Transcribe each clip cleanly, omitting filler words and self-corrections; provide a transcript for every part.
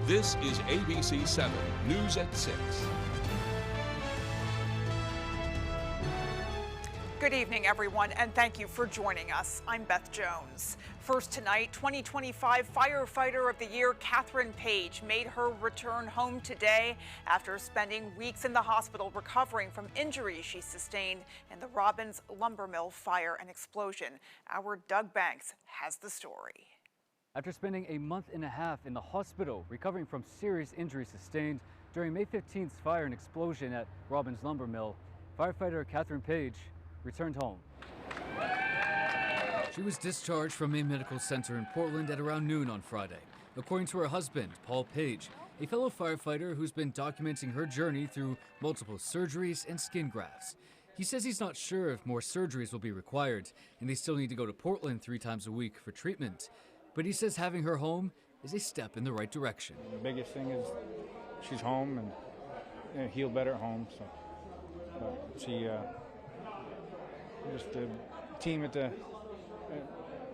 This is ABC 7 News at 6. Good evening, everyone, and thank you for joining us. I'm Beth Jones. First tonight, 2025 Firefighter of the Year Catherine Page made her return home today after spending weeks in the hospital recovering from injuries she sustained in the Robbins lumber mill fire and explosion. Our Doug Banks has the story. After spending a month and a half in the hospital recovering from serious injuries sustained during May 15th's fire and explosion at Robbins lumber mill, firefighter Catherine Page returned home. She was discharged from a medical center in Portland at around noon on Friday. According to her husband, Paul Page, a fellow firefighter who's been documenting her journey through multiple surgeries and skin grafts. He says he's not sure if more surgeries will be required, and they still need to go to Portland 3 times a week for treatment. But he says having her home is a step in the right direction. The biggest thing is she's home and heal better at home. So she, just the team at the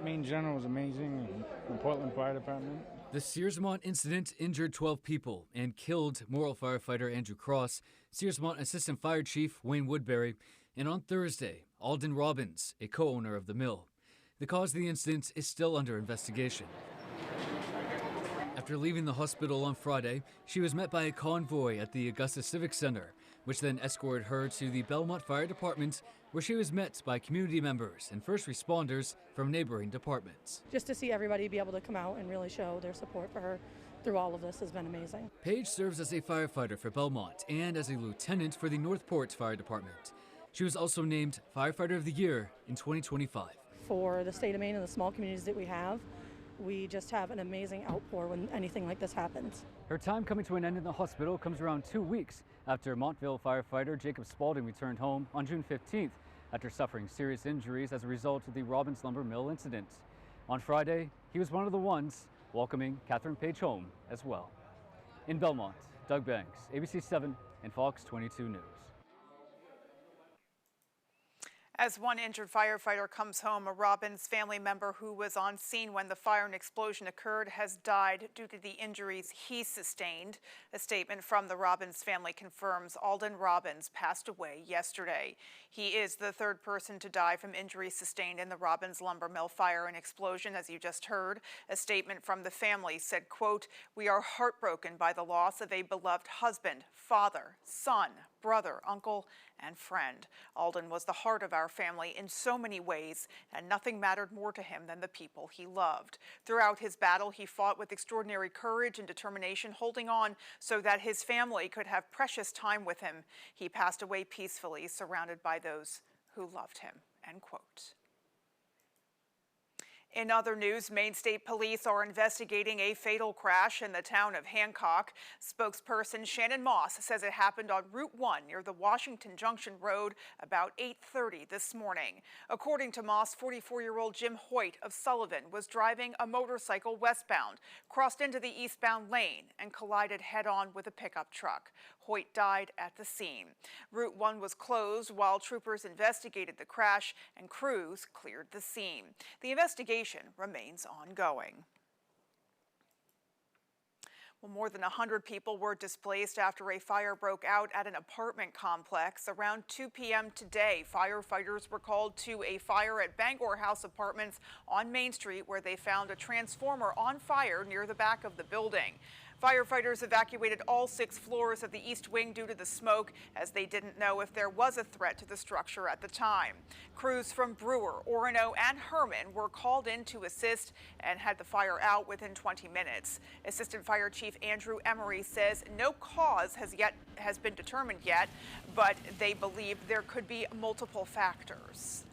main general was amazing, and the Portland Fire Department. The Searsmont incident injured 12 people and killed Morrill firefighter Andrew Cross, Searsmont Assistant Fire Chief Wayne Woodbury, and on Thursday, Alden Robbins, a co-owner of the mill. The cause of the incident is still under investigation. After leaving the hospital on Friday, she was met by a convoy at the Augusta Civic Center, which then escorted her to the Belmont Fire Department, where she was met by community members and first responders from neighboring departments. Just to see everybody be able to come out and really show their support for her through all of this has been amazing. Page serves as a firefighter for Belmont and as a lieutenant for the Northport Fire Department. She was also named Firefighter of the Year in 2025. For the state of Maine and the small communities that we have, we just have an amazing outpour when anything like this happens. Her time coming to an end in the hospital comes around 2 weeks after Montville firefighter Jacob Spaulding returned home on June 15th after suffering serious injuries as a result of the Robbins lumber mill incident. On Friday, he was one of the ones welcoming Catherine Page home as well. In Belmont, Doug Banks, ABC 7 and Fox 22 News. As one injured firefighter comes home, a Robbins family member who was on scene when the fire and explosion occurred has died due to the injuries he sustained. A statement from the Robbins family confirms Alden Robbins passed away yesterday. He is the third person to die from injuries sustained in the Robbins lumber mill fire and explosion, as you just heard. A statement from the family said, quote, "We are heartbroken by the loss of a beloved husband, father, son, brother, uncle, and friend. Alden was the heart of our family in so many ways, and nothing mattered more to him than the people he loved. Throughout his battle, he fought with extraordinary courage and determination, holding on so that his family could have precious time with him. He passed away peacefully, surrounded by those who loved him," end quote. In other news, Maine State Police are investigating a fatal crash in the town of Hancock. Spokesperson Shannon Moss says it happened on Route 1 near the Washington Junction Road about 8:30 this morning. According to Moss, 44-year-old Jim Hoyt of Sullivan was driving a motorcycle westbound, crossed into the eastbound lane, and collided head-on with a pickup truck. Hoyt died at the scene. Route 1 was closed while troopers investigated the crash and crews cleared the scene. The investigation remains ongoing. Well, more than 100 people were displaced after a fire broke out at an apartment complex. Around 2 p.m. today, firefighters were called to a fire at Bangor House Apartments on Main Street, where they found a transformer on fire near the back of the building. Firefighters evacuated all 6 floors of the East Wing due to the smoke, as they didn't know if there was a threat to the structure at the time. Crews from Brewer, Orono, and Herman were called in to assist and had the fire out within 20 minutes. Assistant Fire Chief Andrew Emery says no cause has been determined yet, but they believe there could be multiple factors.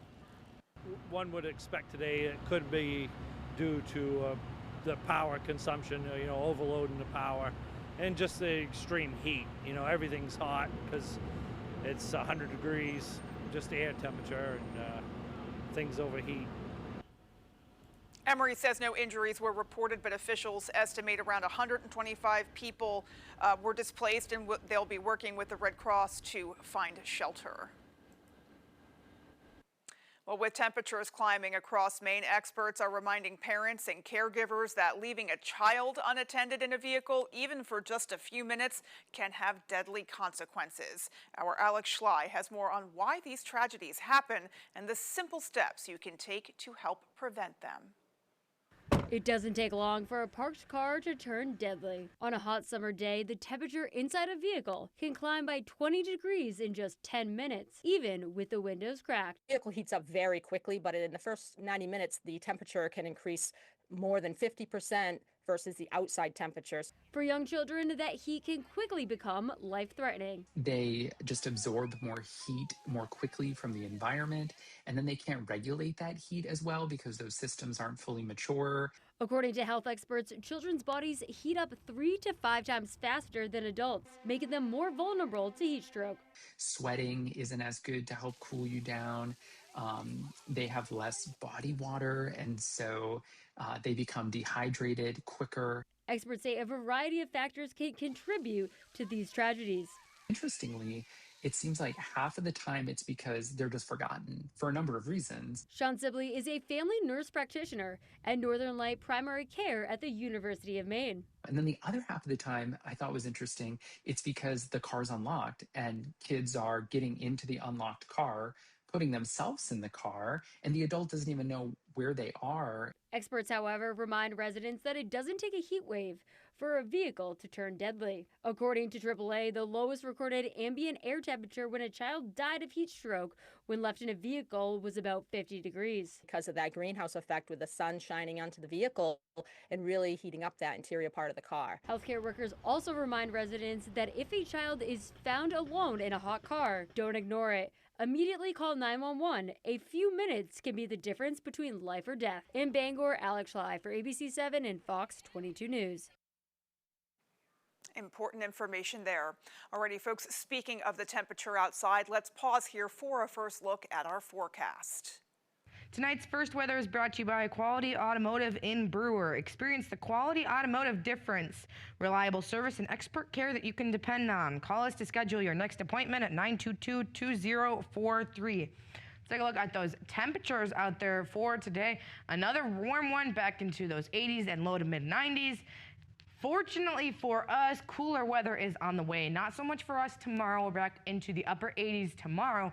One would expect today it could be due to the power consumption, overloading the power, and just the extreme heat. Everything's hot because it's 100 degrees, just air temperature, and things overheat. Emery says no injuries were reported, but officials estimate around 125 people were displaced, and they'll be working with the Red Cross to find shelter. Well, with temperatures climbing across Maine, experts are reminding parents and caregivers that leaving a child unattended in a vehicle, even for just a few minutes, can have deadly consequences. Our Alex Schley has more on why these tragedies happen and the simple steps you can take to help prevent them. It doesn't take long for a parked car to turn deadly. On a hot summer day, the temperature inside a vehicle can climb by 20 degrees in just 10 minutes, even with the windows cracked. The vehicle heats up very quickly, but in the first 90 minutes, the temperature can increase more than 50% versus the outside temperatures. For young children, that heat can quickly become life-threatening. They just absorb more heat more quickly from the environment, and then they can't regulate that heat as well because those systems aren't fully mature. According to health experts, children's bodies heat up 3 to 5 times faster than adults, making them more vulnerable to heat stroke. Sweating isn't as good to help cool you down. They have less body water, and so they become dehydrated quicker. Experts say a variety of factors can contribute to these tragedies. Interestingly, it seems like half of the time it's because they're just forgotten for a number of reasons. Sean Sibley is a family nurse practitioner at Northern Light Primary Care at the University of Maine. And then the other half of the time I thought was interesting, it's because the car's unlocked and kids are getting into the unlocked car, putting themselves in the car, and the adult doesn't even know where they are. Experts, however, remind residents that it doesn't take a heat wave for a vehicle to turn deadly. According to AAA, the lowest recorded ambient air temperature when a child died of heat stroke when left in a vehicle was about 50 degrees. Because of that greenhouse effect with the sun shining onto the vehicle and really heating up that interior part of the car. Healthcare workers also remind residents that if a child is found alone in a hot car, don't ignore it. Immediately call 911. A few minutes can be the difference between life or death. In Bangor, Alex Schley for ABC7 and Fox 22 News. Important information there. Alrighty, folks, speaking of the temperature outside, let's pause here for a first look at our forecast. Tonight's first weather is brought to you by Quality Automotive in Brewer. Experience the Quality Automotive difference. Reliable service and expert care that you can depend on. Call us to schedule your next appointment at 922-2043. Let's take a look at those temperatures out there for today. Another warm one back into those 80s and low to mid 90s. Fortunately for us, cooler weather is on the way. Not so much for us tomorrow. We're back into the upper 80s tomorrow.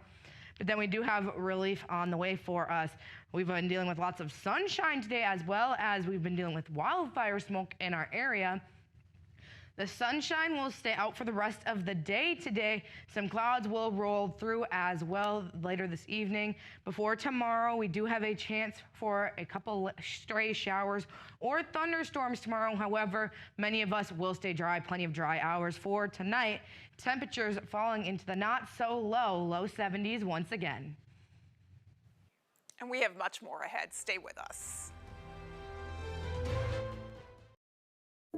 But then we do have relief on the way for us. We've been dealing with lots of sunshine today, as well as we've been dealing with wildfire smoke in our area. The sunshine will stay out for the rest of the day today. Some clouds will roll through as well later this evening. Before tomorrow, we do have a chance for a couple stray showers or thunderstorms tomorrow. However, many of us will stay dry, plenty of dry hours for tonight. Temperatures falling into the not so low 70s once again. And we have much more ahead. Stay with us.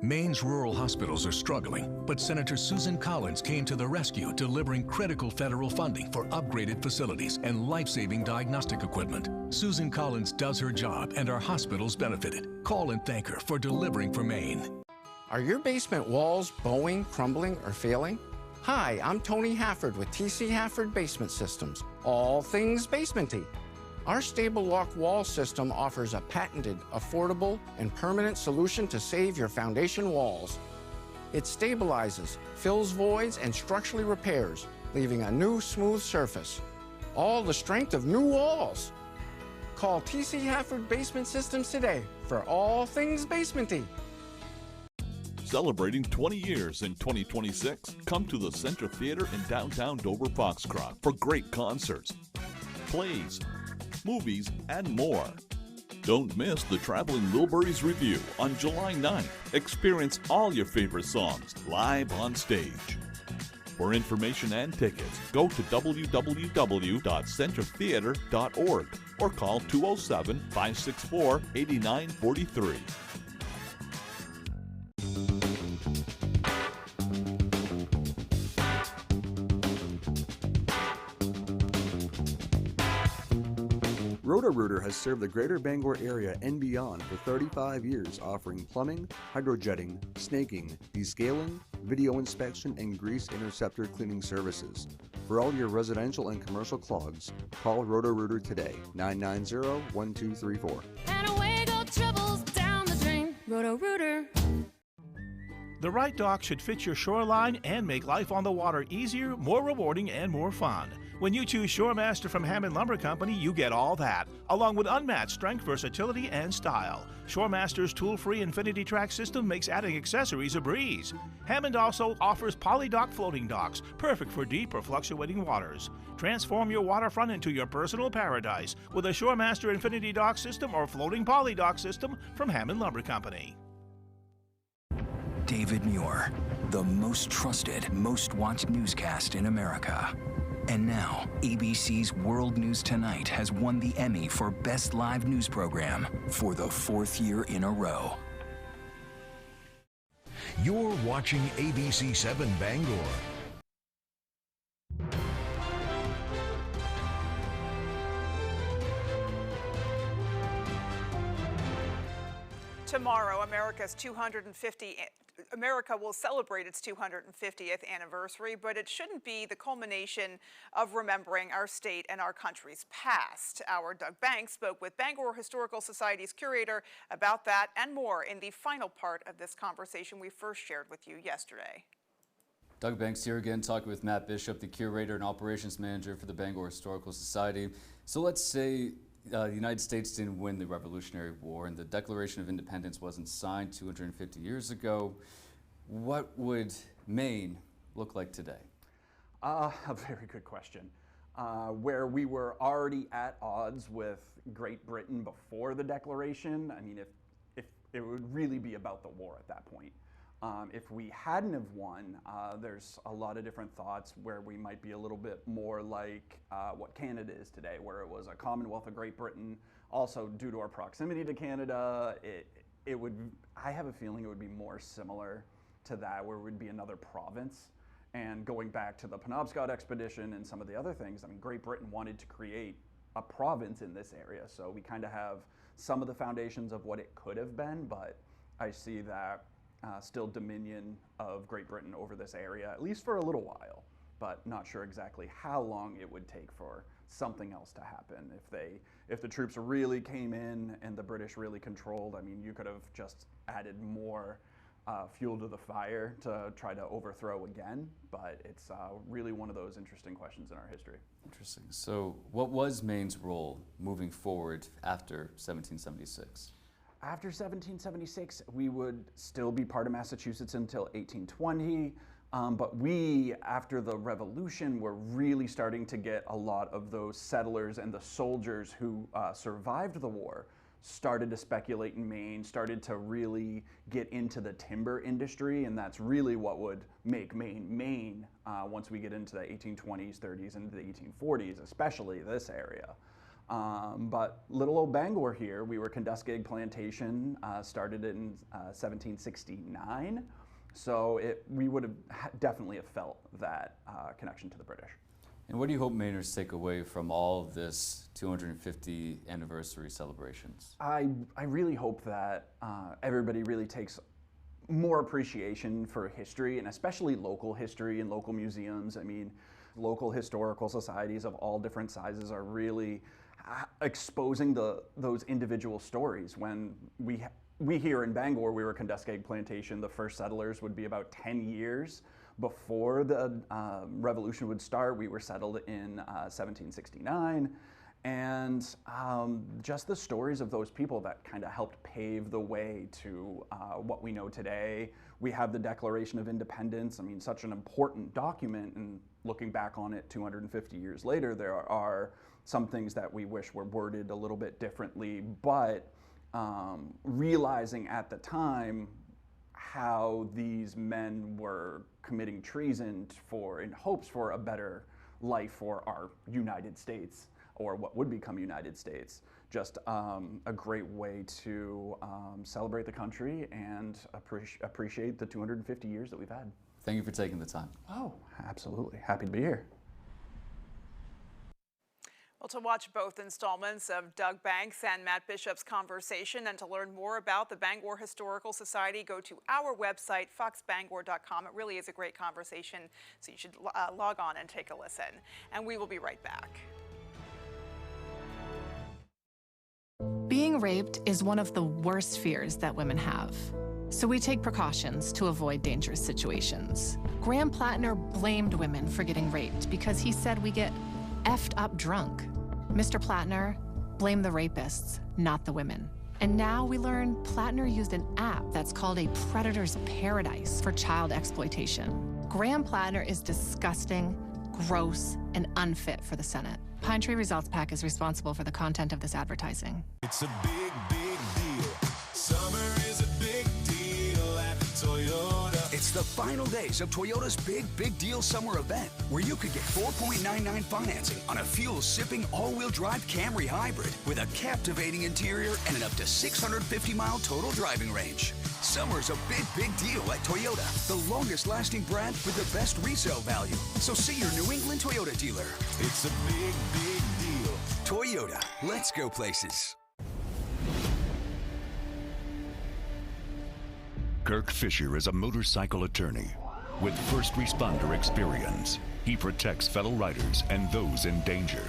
Maine's rural hospitals are struggling, but Senator Susan Collins came to the rescue, delivering critical federal funding for upgraded facilities and life-saving diagnostic equipment. Susan Collins does her job, and our hospitals benefited. Call and thank her for delivering for Maine. Are your basement walls bowing, crumbling, or failing? Hi, I'm Tony Hafford with TC Hafford Basement Systems, all things basementy. Our stable lock wall system offers a patented, affordable, and permanent solution to save your foundation walls. It stabilizes, fills voids, and structurally repairs, leaving a new smooth surface. All the strength of new walls. Call TC Hafford Basement Systems today for all things basementy. Celebrating 20 years in 2026, come to the Centra Theater in downtown Dover Foxcroft for great concerts, plays, movies, and more. Don't miss the Traveling Wilburys Review on July 9th. Experience all your favorite songs live on stage. For information and tickets, go to www.centratheater.org or call 207-564-8943. Roto-Rooter has served the greater Bangor area and beyond for 35 years, offering plumbing, hydrojetting, snaking, descaling, video inspection, and grease interceptor cleaning services. For all your residential and commercial clogs, call Roto-Rooter today, 990-1234. And away go troubles down the drain. Roto-Rooter. The right dock should fit your shoreline and make life on the water easier, more rewarding, and more fun. When you choose Shoremaster from Hammond Lumber Company, you get all that, along with unmatched strength, versatility, and style. Shoremaster's tool-free Infinity Track system makes adding accessories a breeze. Hammond also offers polydock floating docks, perfect for deep or fluctuating waters. Transform your waterfront into your personal paradise with a Shoremaster Infinity Dock system or floating polydock system from Hammond Lumber Company. David Muir, the most trusted, most watched newscast in America. And now, ABC's World News Tonight has won the Emmy for Best Live News Program for the 4th year in a row. You're watching ABC 7 Bangor. Tomorrow, America will celebrate its 250th anniversary, but it shouldn't be the culmination of remembering our state and our country's past. Our Doug Banks spoke with Bangor Historical Society's curator about that and more in the final part of this conversation we first shared with you yesterday. Doug Banks here again, talking with Matt Bishop, the curator and operations manager for the Bangor Historical Society. So let's say the United States didn't win the Revolutionary War and the Declaration of Independence wasn't signed 250 years ago. What would Maine look like today? A very good question. Where we were already at odds with Great Britain before the Declaration, I mean, if it would really be about the war at that point. If we hadn't have won, there's a lot of different thoughts where we might be a little bit more like what Canada is today, where it was a Commonwealth of Great Britain. Also, due to our proximity to Canada, I have a feeling it would be more similar to that, where it would be another province. And going back to the Penobscot expedition and some of the other things, I mean, Great Britain wanted to create a province in this area, so we kind of have some of the foundations of what it could have been, but I see that still dominion of Great Britain over this area, at least for a little while, but not sure exactly how long it would take for something else to happen. If the troops really came in and the British really controlled, I mean, you could have just added more fuel to the fire to try to overthrow again, but it's really one of those interesting questions in our history. Interesting. So what was Maine's role moving forward after 1776? After 1776, we would still be part of Massachusetts until 1820, but we, after the Revolution, were really starting to get a lot of those settlers and the soldiers who survived the war started to speculate in Maine, started to really get into the timber industry, and that's really what would make Maine Maine once we get into the 1820s, 30s, and the 1840s, especially this area. But little old Bangor here, we were Kenduskeag Plantation, started in 1769, so we would have definitely have felt that connection to the British. And what do you hope Mainers take away from all of this 250 anniversary celebrations? I really hope that everybody really takes more appreciation for history, and especially local history and local museums. I mean, local historical societies of all different sizes are really exposing those individual stories. When we here in Bangor, we were Kenduskeag Plantation, the first settlers would be about 10 years before the Revolution would start. We were settled in 1769, and just the stories of those people that kind of helped pave the way to what we know today. We have the Declaration of Independence. I mean, such an important document, and looking back on it 250 years later, there are some things that we wish were worded a little bit differently, but realizing at the time how these men were committing treason in hopes for a better life for our United States, or what would become United States. Just a great way to celebrate the country and appreciate the 250 years that we've had. Thank you for taking the time. Oh, absolutely. Happy to be here. Well, to watch both installments of Doug Banks and Matt Bishop's conversation and to learn more about the Bangor Historical Society, go to our website, foxbangor.com. It really is a great conversation, so you should log on and take a listen. And we will be right back. Being raped is one of the worst fears that women have. So we take precautions to avoid dangerous situations. Graham Plattner blamed women for getting raped because he said we get effed up drunk. Mr. Plattner blamed the rapists, not the women. And now we learn Plattner used an app that's called a predator's paradise for child exploitation. Graham Plattner is disgusting, gross, and unfit for the Senate. Pine Tree Results PAC is responsible for the content of this advertising. It's a big, big deal. Summer is a big deal at Toyota. It's the final days of Toyota's Big, Big Deal Summer Event, where you could get 4.99 financing on a fuel-sipping all-wheel drive Camry hybrid with a captivating interior and an up to 650-mile total driving range. Summer's a big, big deal at Toyota, the longest-lasting brand with the best resale value. So see your New England Toyota dealer. It's a big, big deal. Toyota, let's go places. Kirk Fisher is a motorcycle attorney with first responder experience. He protects fellow riders and those in danger,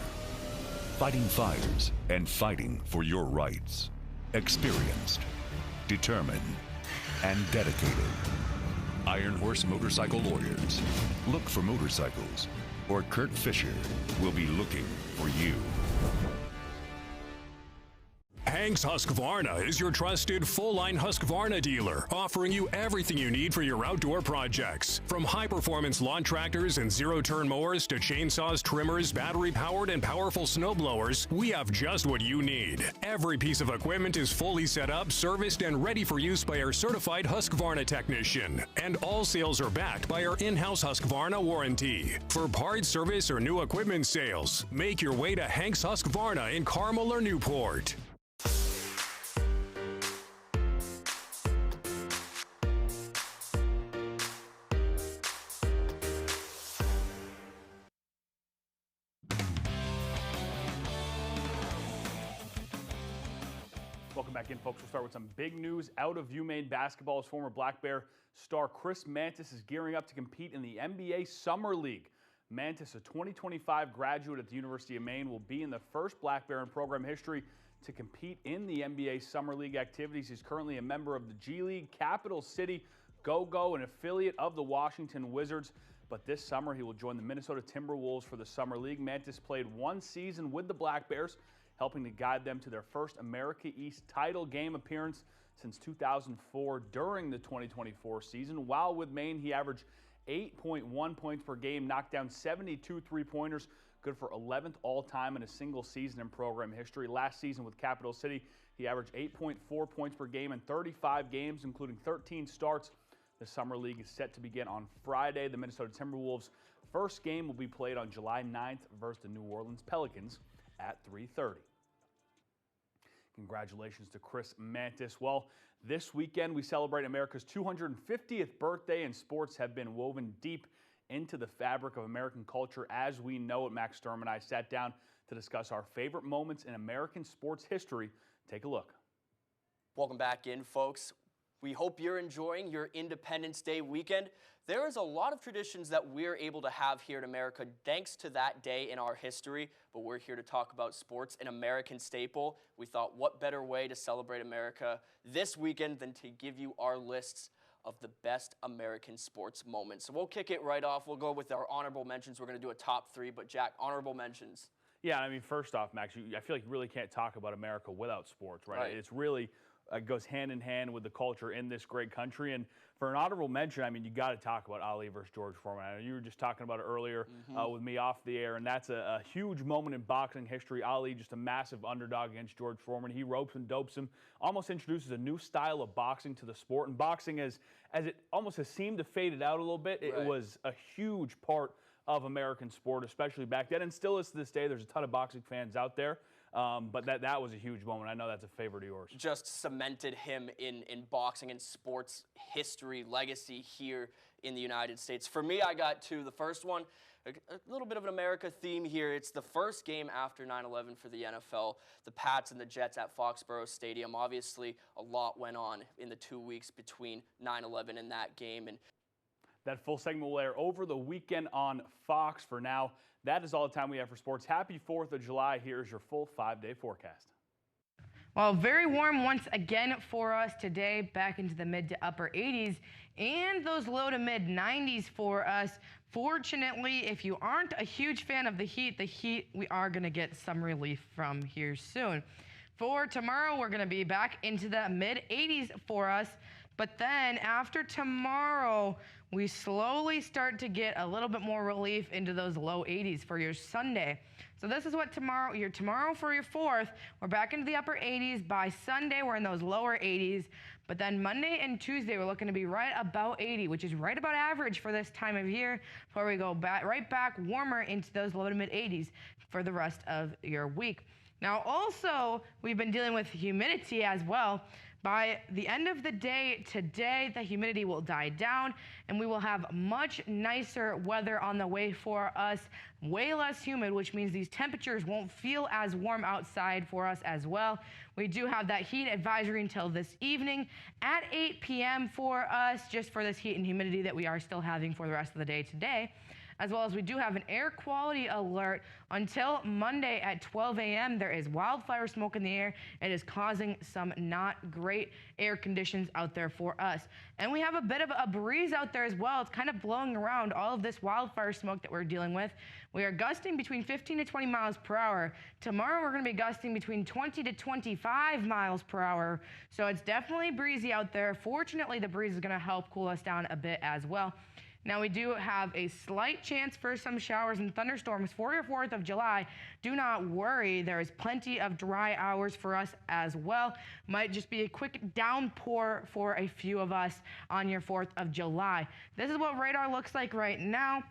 fighting fires and fighting for your rights. Experienced, determined, and dedicated. Iron Horse Motorcycle Lawyers. Look for motorcycles, or Kirk Fisher will be looking for you. Hank's Husqvarna is your trusted full-line Husqvarna dealer, offering you everything you need for your outdoor projects. From high-performance lawn tractors and zero-turn mowers to chainsaws, trimmers, battery-powered and powerful snowblowers, we have just what you need. Every piece of equipment is fully set up, serviced, and ready for use by our certified Husqvarna technician. And all sales are backed by our in-house Husqvarna warranty. For parts, service, or new equipment sales, make your way to Hank's Husqvarna in Carmel or Newport. Welcome back in, folks. We'll start with some big news out of UMaine basketball as former Black Bear star Chris Mantis is gearing up to compete in the NBA Summer League. Mantis, a 2025 graduate at the University of Maine, will be in the first Black Bear in program history to compete in the NBA Summer League activities. He's currently a member of the G League, Capital City Go-Go, an affiliate of the Washington Wizards. But this summer, he will join the Minnesota Timberwolves for the Summer League. Mantis played one season with the Black Bears, helping to guide them to their first America East title game appearance since 2004 during the 2024 season. While with Maine, he averaged 8.1 points per game, knocked down 72 three-pointers, good for 11th all-time in a single season in program history. Last season with Capital City, he averaged 8.4 points per game in 35 games, including 13 starts. The Summer League is set to begin on Friday. The Minnesota Timberwolves' first game will be played on July 9th versus the New Orleans Pelicans at 3:30. Congratulations to Chris Mantis. Well, this weekend we celebrate America's 250th birthday, and sports have been woven deep into the fabric of American culture as we know it. Max Sturm and I sat down to discuss our favorite moments in American sports history. Take a look. Welcome back in, folks. We hope you're enjoying your Independence Day weekend. There is a lot of traditions that we're able to have here in America thanks to that day in our history, but we're here to talk about sports, an American staple. We thought, what better way to celebrate America this weekend than to give you our lists of the best American sports moments. So we'll kick it right off. We'll go with our honorable mentions. We're going to do a top three, but Jack, honorable mentions. Yeah, I mean, first off, Max, I feel like you really can't talk about America without sports, right? It's really goes hand in hand with the culture in this great country. And for an honorable mention, I mean, you got to talk about Ali versus George Foreman. I know you were just talking about it earlier with me off the air, and that's a huge moment in boxing history. Ali, just a massive underdog against George Foreman. He ropes and dopes him, almost introduces a new style of boxing to the sport. And boxing, as it almost has seemed to fade out a little bit, it was a huge part of American sport, especially back then, and still is to this day. There's a ton of boxing fans out there. But that was a huge moment. I know that's a favorite of yours. Just cemented him in boxing and sports history, legacy here in the United States. For me, I got two. The first one, a little bit of an America theme here. It's the first game after 9/11 for the NFL, the Pats and the Jets at Foxborough Stadium. Obviously, a lot went on in the 2 weeks between 9/11 and that game. And that full segment will air over the weekend on Fox. For now, that is all the time we have for sports. Happy 4th of July. Here's your full 5-day forecast. Well, very warm once again for us today, back into the mid to upper 80s and those low to mid 90s for us. Fortunately, if you aren't a huge fan of the heat we are going to get some relief from here soon. For tomorrow, we're going to be back into the mid 80s for us. But then after tomorrow, we slowly start to get a little bit more relief into those low 80s for your Sunday. So this is what tomorrow for your 4th, we're back into the upper 80s. By Sunday, we're in those lower 80s. But then Monday and Tuesday, we're looking to be right about 80, which is right about average for this time of year, before we go right back warmer into those low to mid 80s for the rest of your week. Now also, we've been dealing with humidity as well. By the end of the day today, the humidity will die down and we will have much nicer weather on the way for us, way less humid, which means these temperatures won't feel as warm outside for us as well. We do have that heat advisory until this evening at 8 p.m. for us, just for this heat and humidity that we are still having for the rest of the day today. As well as we do have an air quality alert until Monday at 12 a.m. There is wildfire smoke in the air. It is causing some not great air conditions out there for us. And we have a bit of a breeze out there as well. It's kind of blowing around all of this wildfire smoke that we're dealing with. We are gusting between 15 to 20 miles per hour. Tomorrow we're going to be gusting between 20 to 25 miles per hour. So it's definitely breezy out there. Fortunately, the breeze is going to help cool us down a bit as well. Now, we do have a slight chance for some showers and thunderstorms for your 4th of July. Do not worry. There is plenty of dry hours for us as well. Might just be a quick downpour for a few of us on your 4th of July. This is what radar looks like right now.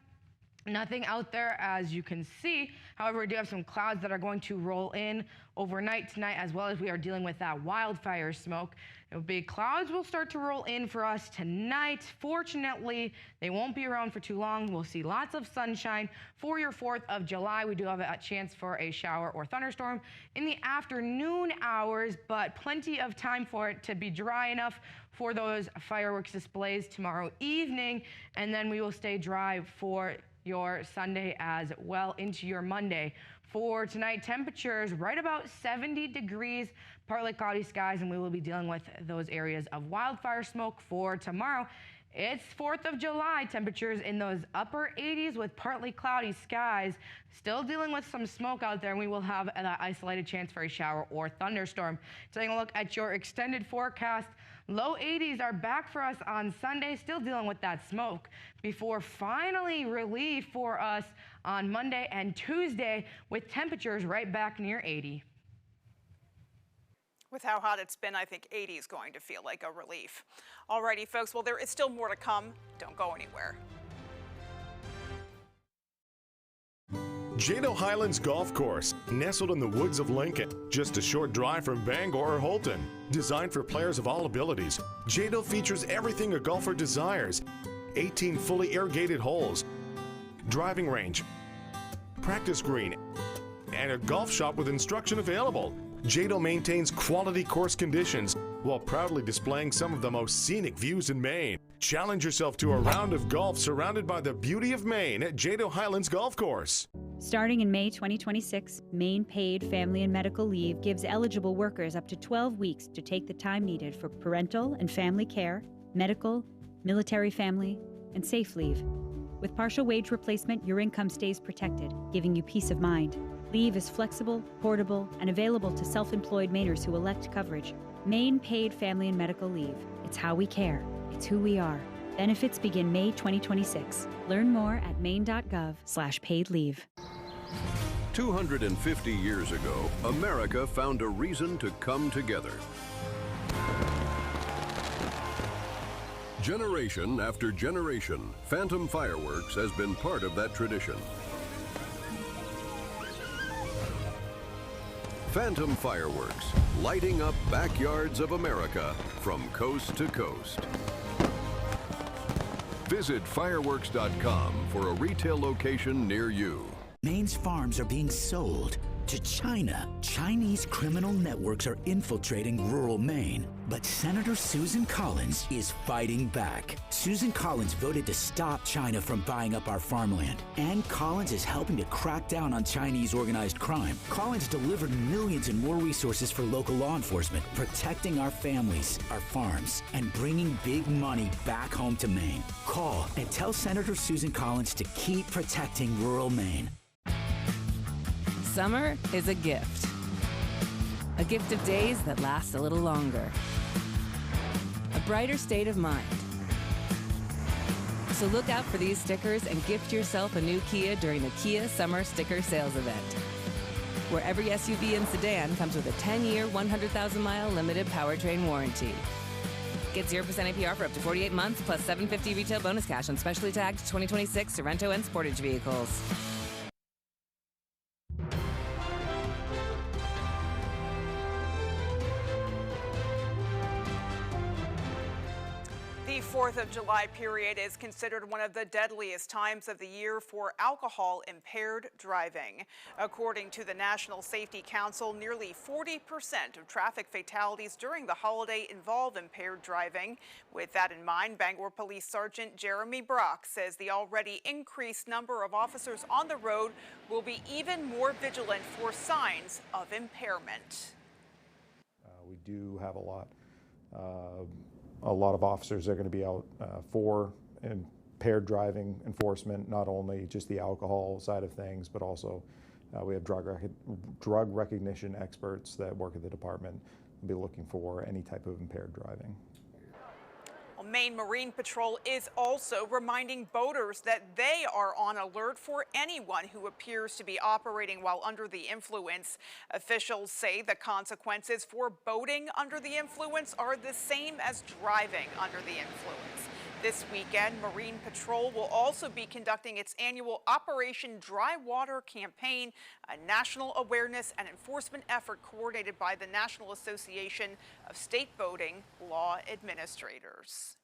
Nothing out there, as you can see. However, we do have some clouds that are going to roll in overnight tonight, as well as we are dealing with that wildfire smoke. It will be clouds will start to roll in for us tonight. Fortunately, they won't be around for too long. We'll see lots of sunshine for your 4th of July. We do have a chance for a shower or thunderstorm in the afternoon hours, but plenty of time for it to be dry enough for those fireworks displays tomorrow evening, and then we will stay dry for your Sunday as well into your Monday. For tonight, temperatures right about 70 degrees, partly cloudy skies, and we will be dealing with those areas of wildfire smoke. For tomorrow, it's 4th of July, temperatures in those upper 80s with partly cloudy skies. Still dealing with some smoke out there, and we will have an isolated chance for a shower or thunderstorm. Taking a look at your extended forecast, low 80s are back for us on Sunday, still dealing with that smoke, before finally relief for us on Monday and Tuesday with temperatures right back near 80. With how hot it's been, I think 80 is going to feel like a relief. Alrighty, folks, well, there is still more to come. Don't go anywhere. Jado Highlands Golf Course, nestled in the woods of Lincoln, just a short drive from Bangor or Holton. Designed for players of all abilities, Jado features everything a golfer desires. 18 fully irrigated holes, driving range, practice green, and a golf shop with instruction available. Jado maintains quality course conditions while proudly displaying some of the most scenic views in Maine. Challenge yourself to a round of golf surrounded by the beauty of Maine at Jado Highlands Golf Course. Starting in May 2026, Maine Paid Family and Medical Leave gives eligible workers up to 12 weeks to take the time needed for parental and family care, medical, military family, and safe leave. With partial wage replacement, your income stays protected, giving you peace of mind. Leave is flexible, portable, and available to self-employed Mainers who elect coverage. Maine Paid Family and Medical Leave. It's how we care. It's who we are. Benefits begin May 2026. Learn more at maine.gov/paid leave. 250 years ago, America found a reason to come together. Generation after generation, Phantom Fireworks has been part of that tradition. Phantom Fireworks, lighting up backyards of America from coast to coast. Visit fireworks.com for a retail location near you. Maine's farms are being sold to China. Chinese criminal networks are infiltrating rural Maine. But Senator Susan Collins is fighting back. Susan Collins voted to stop China from buying up our farmland. And Collins is helping to crack down on Chinese organized crime. Collins delivered millions in more resources for local law enforcement, protecting our families, our farms, and bringing big money back home to Maine. Call and tell Senator Susan Collins to keep protecting rural Maine. Summer is a gift. A gift of days that last a little longer. A brighter state of mind. So look out for these stickers and gift yourself a new Kia during the Kia Summer Sticker Sales Event, where every SUV and sedan comes with a 10-year, 100,000-mile limited powertrain warranty. Get 0% APR for up to 48 months, plus $750 retail bonus cash on specially tagged 2026 Sorento and Sportage vehicles. The 4th of July period is considered one of the deadliest times of the year for alcohol-impaired driving. According to the National Safety Council, nearly 40% of traffic fatalities during the holiday involve impaired driving. With that in mind, Bangor Police Sergeant Jeremy Brock says the already increased number of officers on the road will be even more vigilant for signs of impairment. We do have a lot of officers are going to be out for impaired driving enforcement, not only just the alcohol side of things, but also we have drug recognition experts that work at the department and be looking for any type of impaired driving. Maine Marine Patrol is also reminding boaters that they are on alert for anyone who appears to be operating while under the influence. Officials say the consequences for boating under the influence are the same as driving under the influence. This weekend, Marine Patrol will also be conducting its annual Operation Dry Water campaign, a national awareness and enforcement effort coordinated by the National Association of State Boating Law Administrators.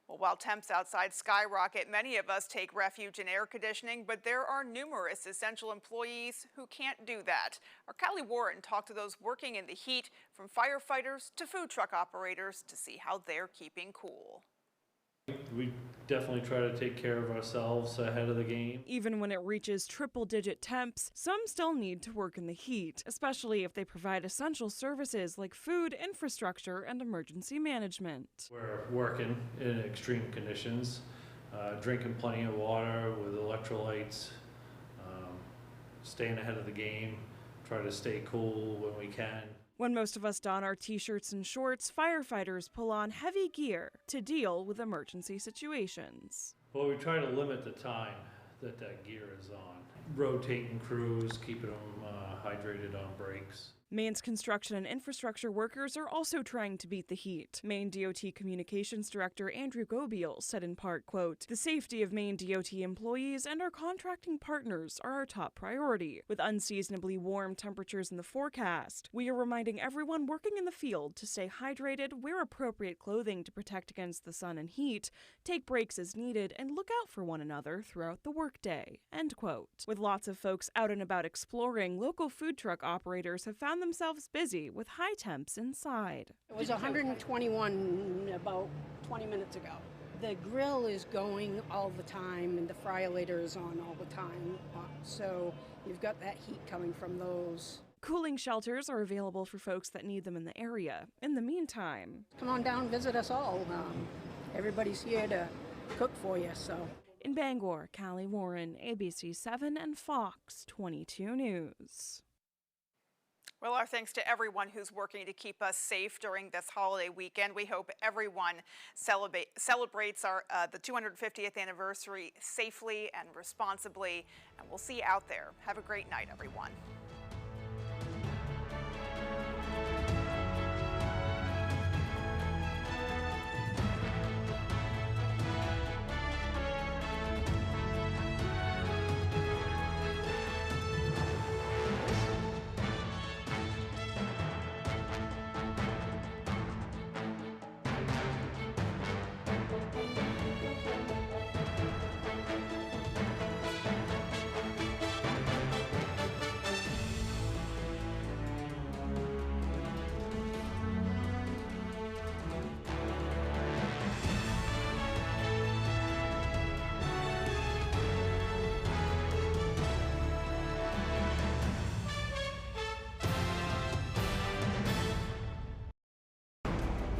Well, while temps outside skyrocket, many of us take refuge in air conditioning, but there are numerous essential employees who can't do that. Our Callie Warren talked to those working in the heat, from firefighters to food truck operators, to see how they're keeping cool. We definitely try to take care of ourselves ahead of the game. Even when it reaches triple-digit temps, some still need to work in the heat, especially if they provide essential services like food, infrastructure, and emergency management. We're working in extreme conditions, drinking plenty of water with electrolytes, staying ahead of the game, try to stay cool when we can. When most of us don our t-shirts and shorts, firefighters pull on heavy gear to deal with emergency situations. Well, we try to limit the time that gear is on. Rotating crews, keeping them hydrated on breaks. Maine's construction and infrastructure workers are also trying to beat the heat. Maine DOT Communications Director Andrew Gobiel said in part, quote, "The safety of Maine DOT employees and our contracting partners are our top priority. With unseasonably warm temperatures in the forecast, we are reminding everyone working in the field to stay hydrated, wear appropriate clothing to protect against the sun and heat, take breaks as needed, and look out for one another throughout the workday," end quote. With lots of folks out and about exploring, local food truck operators have found themselves busy with high temps inside. It was 121 about 20 minutes ago. The grill is going all the time and the fryolator is on all the time, so you've got that heat coming from those. Cooling shelters are available for folks that need them in the area. In the meantime, come on down, visit us all. Everybody's here to cook for you, so. In Bangor, Callie Warren, ABC 7 and Fox 22 News. Well, our thanks to everyone who's working to keep us safe during this holiday weekend. We hope everyone celebrates the 250th anniversary safely and responsibly, and we'll see you out there. Have a great night, everyone.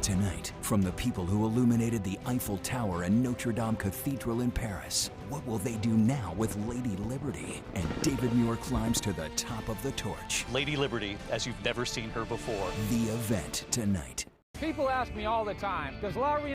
Tonight, from the people who illuminated the Eiffel Tower and Notre Dame Cathedral in Paris, what will they do now with Lady Liberty? And David Muir climbs to the top of the torch. Lady Liberty, as you've never seen her before. The event tonight. People ask me all the time, does Laurie